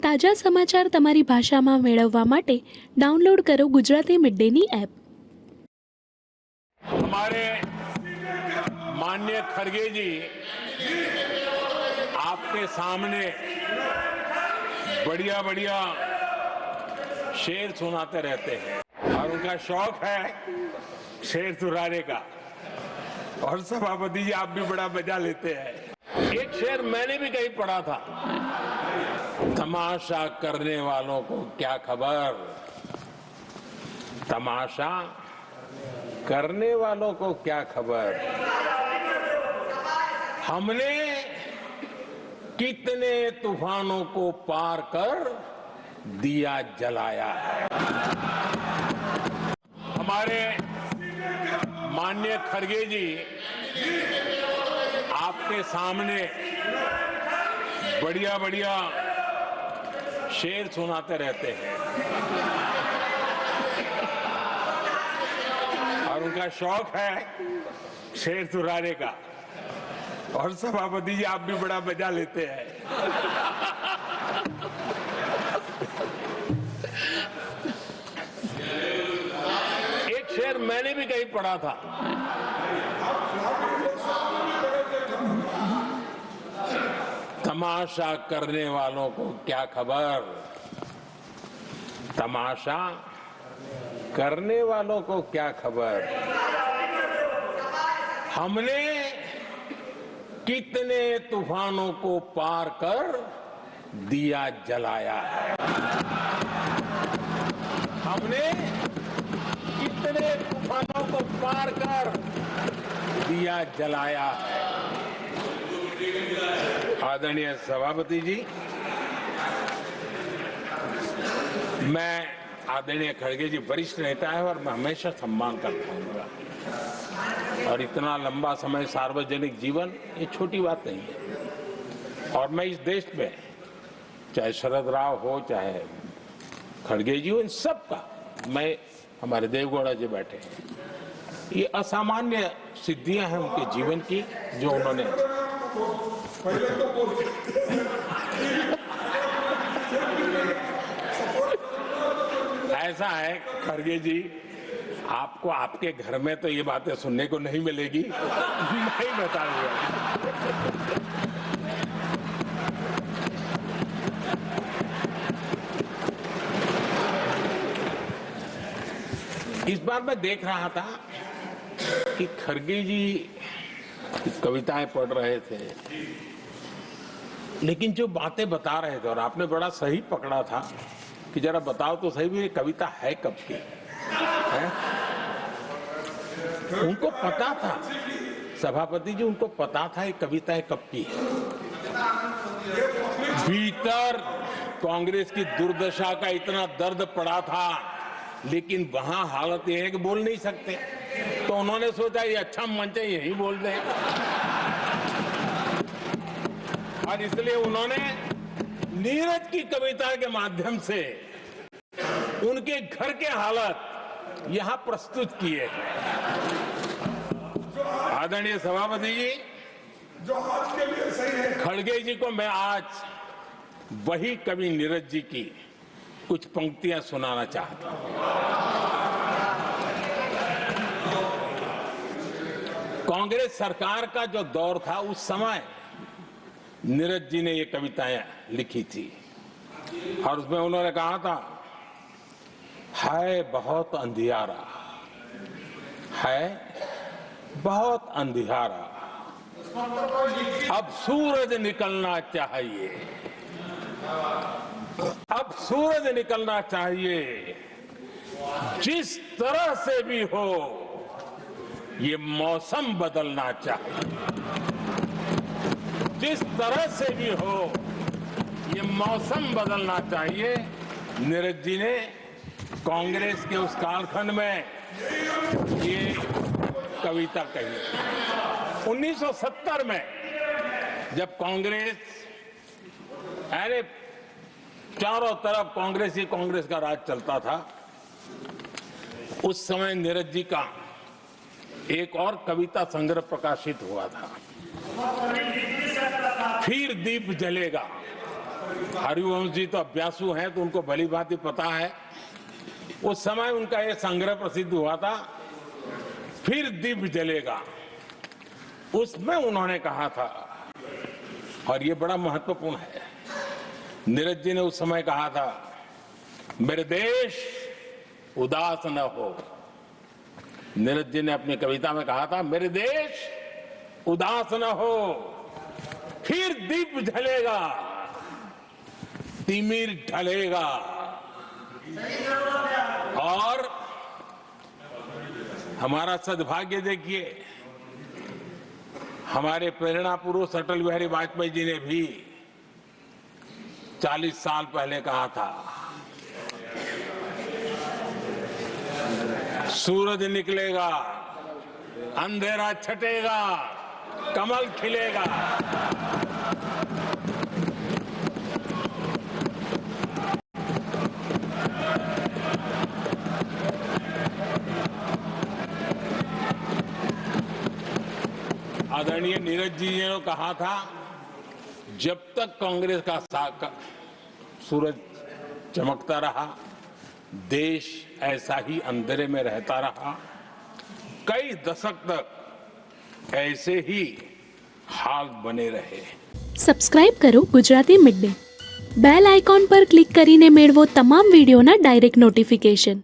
તાજા સમાચાર તમારી ભાષામાં મેળવવા માટે ડાઉનલોડ કરો ગુજરાતી મિડ ડેની એપ। हमारे माननीय खड़गे जी आपके सामने बढ़िया बढ़िया शेर सुनाते रहते हैं और उनका शौक है शेर सुनाने का। और सभापति जी आप भी बड़ा मजा लेते हैं। एक शेर मैंने भी कहीं पढ़ा था, तमाशा करने वालों को क्या खबर, तमाशा करने वालों को क्या खबर, हमने कितने तूफानों को पार कर दिया जलाया है। हमारे माननीय खड़गे जी आपके सामने बढ़िया बढ़िया शेर सुनाते रहते हैं और उनका शौक है शेर सुनाने का। और सभापति जी आप भी बड़ा मजा लेते हैं। एक शेर मैंने भी कहीं पढ़ा था, तमाशा करने वालों को क्या खबर, तमाशा करने वालों को क्या खबर, हमने कितने तूफानों को पार कर दिया जलाया है। हमने कितने तूफानों को पार कर दिया जलाया है। आदरणीय सभापति जी, मैं आदरणीय खड़गे जी वरिष्ठ नेता है और मैं हमेशा सम्मान करता हूँ और इतना लंबा समय सार्वजनिक जीवन ये छोटी बात नहीं है। और मैं इस देश में चाहे शरद राव हो चाहे खड़गे जी हो, इन सब का मैं, हमारे देवगौड़ा जी बैठे हैं, ये असामान्य सिद्धियां हैं उनके जीवन की जो उन्होंने ऐसा है खड़गे जी, आपको आपके घर में तो ये बातें सुनने को नहीं मिलेगी, नहीं बताऊंगा। इस बार मैं देख रहा था कि खड़गे जी कविताएं पढ़ रहे थे, लेकिन जो बातें बता रहे थे और आपने बड़ा सही पकड़ा था कि जरा बताओ तो सही भी ये कविता है कब की है? उनको पता था, सभापति जी उनको पता था ये कविता कब की है। भीतर कांग्रेस की दुर्दशा का इतना दर्द पड़ा था, लेकिन वहां हालत यह है कि बोल नहीं सकते, तो उन्होंने सोचा ये अच्छा मंच है यही बोल दें, और इसलिए उन्होंने नीरज की कविता के माध्यम से उनके घर के हालात यहां प्रस्तुत किए। आदरणीय सभापति जी, जो आज के लिए सही है, खड़गे जी को मैं आज वही कवि नीरज जी की कुछ पंक्तियां सुनाना चाहता हूं। कांग्रेस सरकार का जो दौर था उस समय नीरज जी ने ये कविताएं लिखी थी और उसमें उन्होंने कहा था, है बहुत अंधियारा, है बहुत अंधियारा, अब सूरज निकलना चाहिए, अब सूरज निकलना चाहिए, जिस तरह से भी हो ये मौसम बदलना चाहिए, जिस तरह से भी हो ये मौसम बदलना चाहिए। नीरज जी ने कांग्रेस के उस कालखंड में ये कविता कही। 1970 में जब कांग्रेस, अरे चारों तरफ कांग्रेस ही कांग्रेस का राज चलता था, उस समय नीरज जी का एक और कविता संग्रह प्रकाशित हुआ था, फिर दीप जलेगा। हरिवंश जी तो अभ्यासु हैं तो उनको भली भांति पता है। उस समय उनका ये संग्रह प्रसिद्ध हुआ था, फिर दीप जलेगा। उसमें उन्होंने कहा था, और ये बड़ा महत्वपूर्ण है, नीरज जी ने उस समय कहा था, मेरे देश उदास न हो। नीरज जी ने अपनी कविता में कहा था, मेरे देश उदास न हो, फिर दीप जलेगा, तिमिर ढलेगा। और हमारा सद्भाग्य देखिए, हमारे प्रेरणा पुरुष अटल बिहारी वाजपेयी जी ने भी 40 साल पहले कहा था, सूरज निकलेगा, अंधेरा छटेगा, कमल खिलेगा। आदरणीय नीरज जी ने कहा था, जब तक कांग्रेस का सूरज चमकता रहा, देश ऐसा ही अंधेरे में रहता रहा। कई दशक तक ऐसे ही हाल बने रहे। સબસ્ક્રાઇબ કરો Gujarati mid day. Bell icon પર ક્લિક કરીને મેળવો તમામ વિડીયોના ડાયરેક્ટ નોટિફિકેશન.